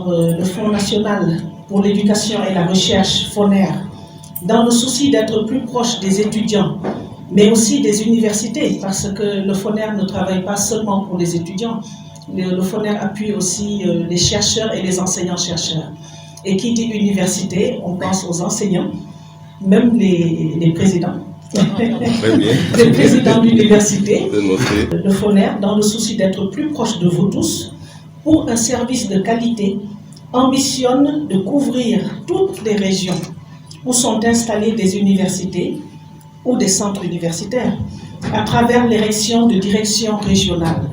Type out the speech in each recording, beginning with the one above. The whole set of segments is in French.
Alors, le Fonds national pour l'éducation et la recherche, FONER, dans le souci d'être plus proche des étudiants, mais aussi des universités, parce que le FONER ne travaille pas seulement pour les étudiants. Le FONER appuie aussi les chercheurs et les enseignants-chercheurs. Et qui dit université, on pense aux enseignants, même les présidents. Les présidents d'université, le FONER, dans le souci d'être plus proche de vous tous, pour un service de qualité, ambitionne de couvrir toutes les régions où sont installées des universités ou des centres universitaires, à travers l'érection de directions régionales.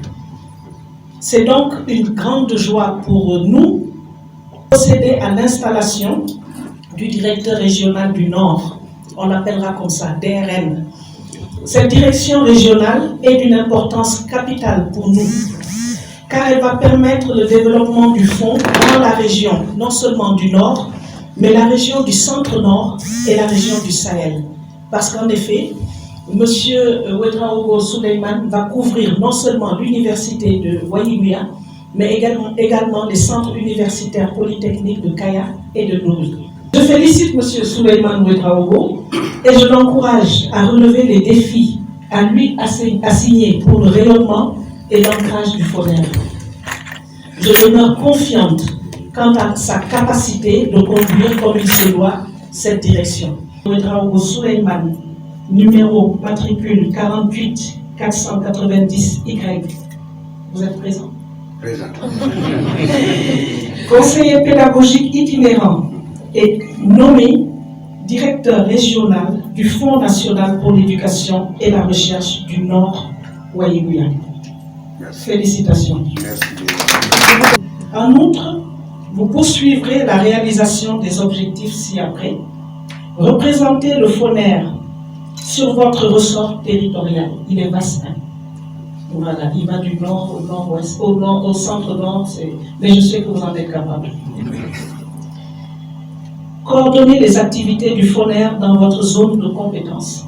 C'est donc une grande joie pour nous de procéder à l'installation du directeur régional du Nord. On l'appellera comme ça, DRN. Cette direction régionale est d'une importance capitale pour nous, car elle va permettre le développement du fonds dans la région, non seulement du Nord, mais la région du Centre-Nord et la région du Sahel. Parce qu'en effet, M. Ouedraogo Souleymane va couvrir non seulement l'université de Wayiguya, mais également les centres universitaires polytechniques de Kaya et de Nouri. Je félicite M. Souleymane Ouedraogo et je l'encourage à relever les défis à lui assignés pour le rayonnement et l'ancrage du FONER. Je demeure confiante quant à sa capacité de conduire comme il se doit cette direction. Ouedraogo Souleymane, numéro matricule 48 490 Y. Vous êtes présent? Présent. Conseiller pédagogique itinérant et nommé directeur régional du Fonds national pour l'éducation et la recherche du Nord Wayiguya. Félicitations. Merci. En outre, vous poursuivrez la réalisation des objectifs ci-après. Représentez le FONER sur votre ressort territorial. Il est vaste. Voilà, il va du nord au nord-ouest, au centre-nord, mais je sais que vous en êtes capable. Coordonnez les activités du FONER dans votre zone de compétence.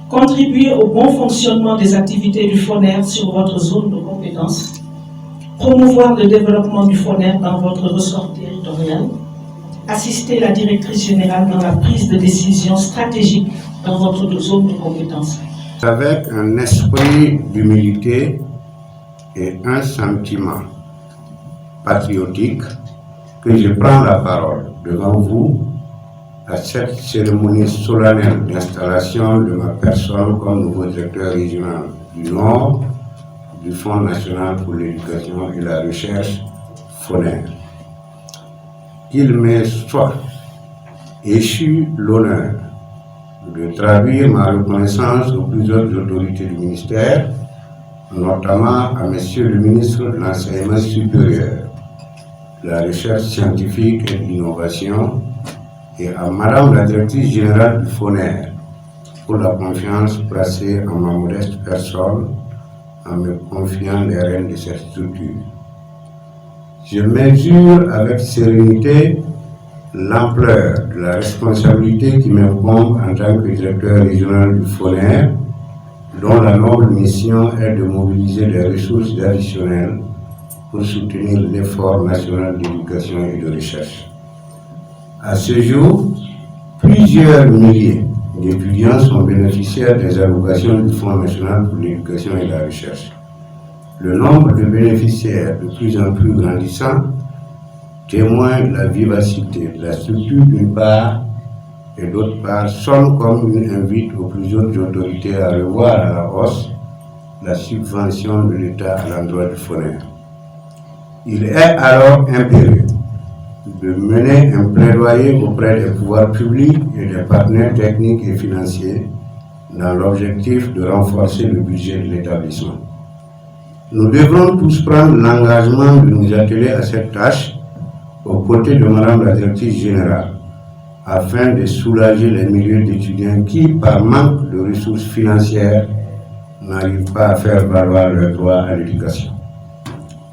Contribuez au bon fonctionnement des activités du FONER sur votre zone de compétence. Promouvoir le développement du FONER dans votre ressort territorial. Assister la directrice générale dans la prise de décision stratégique dans votre zone de compétence. Avec un esprit d'humilité et un sentiment patriotique que je prends la parole devant vous à cette cérémonie solennelle d'installation de ma personne comme nouveau directeur régional du Nord du Fonds national pour l'éducation et la recherche, FONER. Il m'est soit échu l'honneur de traduire ma reconnaissance aux plusieurs autorités du ministère, notamment à Monsieur le ministre de l'Enseignement supérieur, de la recherche scientifique et de l'innovation, et à Madame la directrice générale du FONER pour la confiance placée en ma modeste personne en me confiant les rênes de cette structure. Je mesure avec sérénité l'ampleur de la responsabilité qui m'incombe en tant que directeur régional du FONER, dont la noble mission est de mobiliser des ressources additionnelles pour soutenir l'effort national d'éducation et de recherche. À ce jour, plusieurs milliers d'étudiants sont bénéficiaires des allocations du Fonds national pour l'éducation et la recherche. Le nombre de bénéficiaires de plus en plus grandissant témoigne de la vivacité de la structure d'une part et d'autre part sonne comme une invite aux plus hautes autorités à revoir à la hausse la subvention de l'État à l'endroit du FONER. Il est alors impérieux de mener un plaidoyer auprès des pouvoirs publics et des partenaires techniques et financiers dans l'objectif de renforcer le budget de l'établissement. Nous devrons tous prendre l'engagement de nous atteler à cette tâche aux côtés de Madame la directrice générale, afin de soulager les milliers d'étudiants qui, par manque de ressources financières, n'arrivent pas à faire valoir leur droit à l'éducation.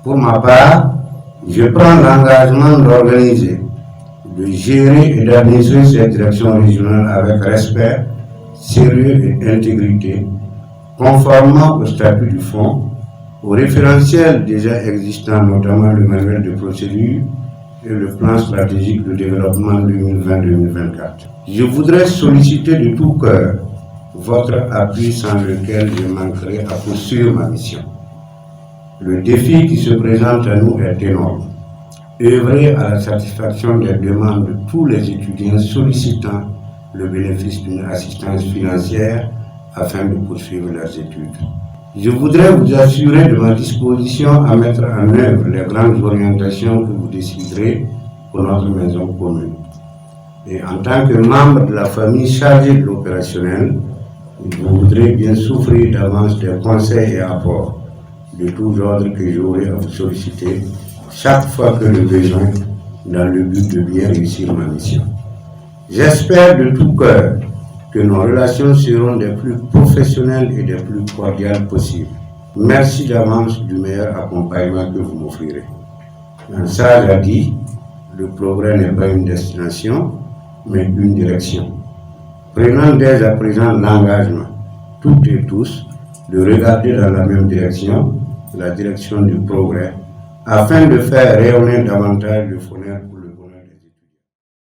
Pour ma part, je prends l'engagement d'organiser, de gérer et d'administrer cette direction régionale avec respect, sérieux et intégrité, conformément au statut du fonds, au référentiel déjà existant, notamment le manuel de procédure, et le plan stratégique de développement 2020-2024. Je voudrais solliciter de tout cœur votre appui sans lequel je manquerai à poursuivre ma mission. Le défi qui se présente à nous est énorme. Œuvrer à la satisfaction des demandes de tous les étudiants sollicitant le bénéfice d'une assistance financière afin de poursuivre leurs études. Je voudrais vous assurer de ma disposition à mettre en œuvre les grandes orientations que vous déciderez pour notre maison commune. Et en tant que membre de la famille chargée de l'opérationnel, je voudrais bien souffrir d'avance des conseils et apports de tous ordres que j'aurai à vous solliciter chaque fois que le besoin dans le but de bien réussir ma mission. J'espère de tout cœur que nos relations seront des plus professionnelles et des plus cordiales possibles. Merci d'avance du meilleur accompagnement que vous m'offrirez. Un sage a dit, le progrès n'est pas une destination, mais une direction. Prenons dès à présent l'engagement, toutes et tous, de regarder dans la même direction, la direction du progrès, afin de faire rayonner davantage le Foners